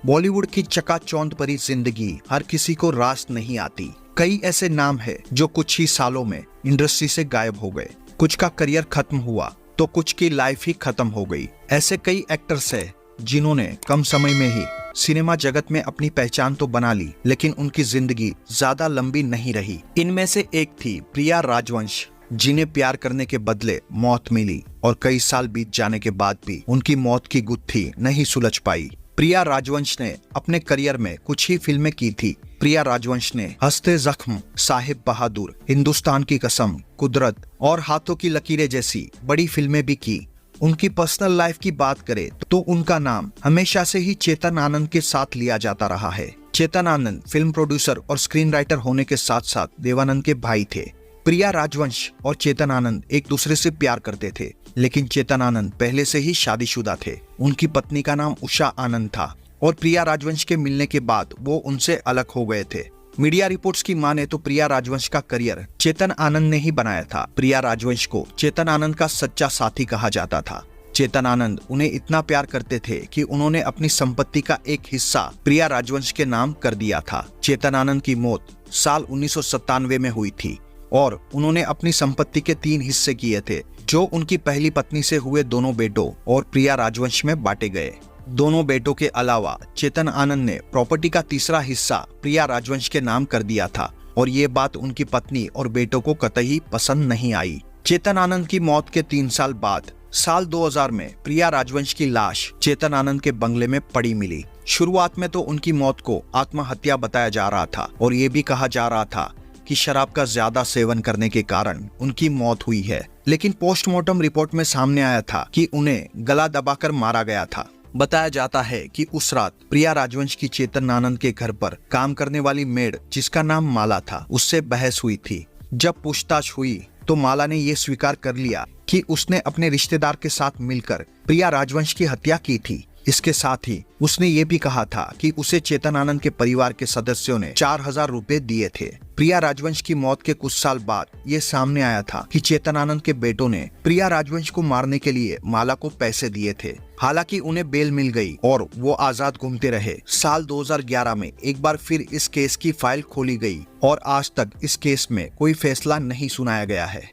बॉलीवुड की चकाचौंध भरी जिंदगी हर किसी को रास नहीं आती। कई ऐसे नाम है जो कुछ ही सालों में इंडस्ट्री से गायब हो गए। कुछ का करियर खत्म हुआ तो कुछ की लाइफ ही खत्म हो गई। ऐसे कई एक्टर्स है जिन्होंने कम समय में ही सिनेमा जगत में अपनी पहचान तो बना ली, लेकिन उनकी जिंदगी ज्यादा लंबी नहीं रही। इनमें से एक थी प्रिया राजवंश, जिन्हें प्यार करने के बदले मौत मिली और कई साल बीत जाने के बाद भी उनकी मौत की गुत्थी नहीं सुलझ पाई। प्रिया राजवंश ने अपने करियर में कुछ ही फिल्में की थी। प्रिया राजवंश ने हंसते जख्म, साहिब बहादुर, हिंदुस्तान की कसम, कुदरत और हाथों की लकीरें जैसी बड़ी फिल्में भी की। उनकी पर्सनल लाइफ की बात करें तो उनका नाम हमेशा से ही चेतन आनंद के साथ लिया जाता रहा है। चेतन आनंद फिल्म प्रोड्यूसर और स्क्रीन राइटर होने के साथ साथ देवानंद के भाई थे। प्रिया राजवंश और चेतन आनंद एक दूसरे से प्यार करते थे, लेकिन चेतन आनंद पहले से ही शादीशुदा थे। उनकी पत्नी का नाम उषा आनंद था और प्रिया राजवंश के मिलने के बाद वो उनसे अलग हो गए थे। मीडिया रिपोर्ट्स की माने तो प्रिया राजवंश का करियर चेतन आनंद ने ही बनाया था। प्रिया राजवंश को चेतन आनंद का सच्चा साथी कहा जाता था। चेतन आनंद उन्हें इतना प्यार करते थे कि उन्होंने अपनी संपत्ति का एक हिस्सा प्रिया राजवंश के नाम कर दिया था। चेतन आनंद की मौत साल 1997 में हुई थी और उन्होंने अपनी संपत्ति के 3 हिस्से किए थे, जो उनकी पहली पत्नी से हुए दोनों बेटों और प्रिया राजवंश में बांटे गए। दोनों बेटों के अलावा चेतन आनंद ने प्रॉपर्टी का तीसरा हिस्सा प्रिया राजवंश के नाम कर दिया था और ये बात उनकी पत्नी और बेटों को कतई पसंद नहीं आई। चेतन आनंद की मौत के 3 साल बाद साल 2000 में प्रिया राजवंश की लाश चेतन आनंद के बंगले में पड़ी मिली। शुरुआत में तो उनकी मौत को आत्महत्या बताया जा रहा था और ये भी कहा जा रहा था कि शराब का ज्यादा सेवन करने के कारण उनकी मौत हुई है, लेकिन पोस्टमार्टम रिपोर्ट में सामने आया था कि उन्हें गला दबाकर मारा गया था। बताया जाता है कि उस रात प्रिया राजवंश की चेतन आनंद के घर पर काम करने वाली मेड, जिसका नाम माला था, उससे बहस हुई थी। जब पूछताछ हुई तो माला ने यह स्वीकार कर लिया कि उसने अपने रिश्तेदार के साथ मिलकर प्रिया राजवंश की हत्या की थी। इसके साथ ही उसने ये भी कहा था कि उसे चेतन आनंद के परिवार के सदस्यों ने 4000 रुपए दिए थे। प्रिया राजवंश की मौत के कुछ साल बाद ये सामने आया था कि चेतन आनंद के बेटों ने प्रिया राजवंश को मारने के लिए माला को पैसे दिए थे। हालांकि उन्हें बेल मिल गई और वो आजाद घूमते रहे। साल 2011 में एक बार फिर इस केस की फाइल खोली गई और आज तक इस केस में कोई फैसला नहीं सुनाया गया है।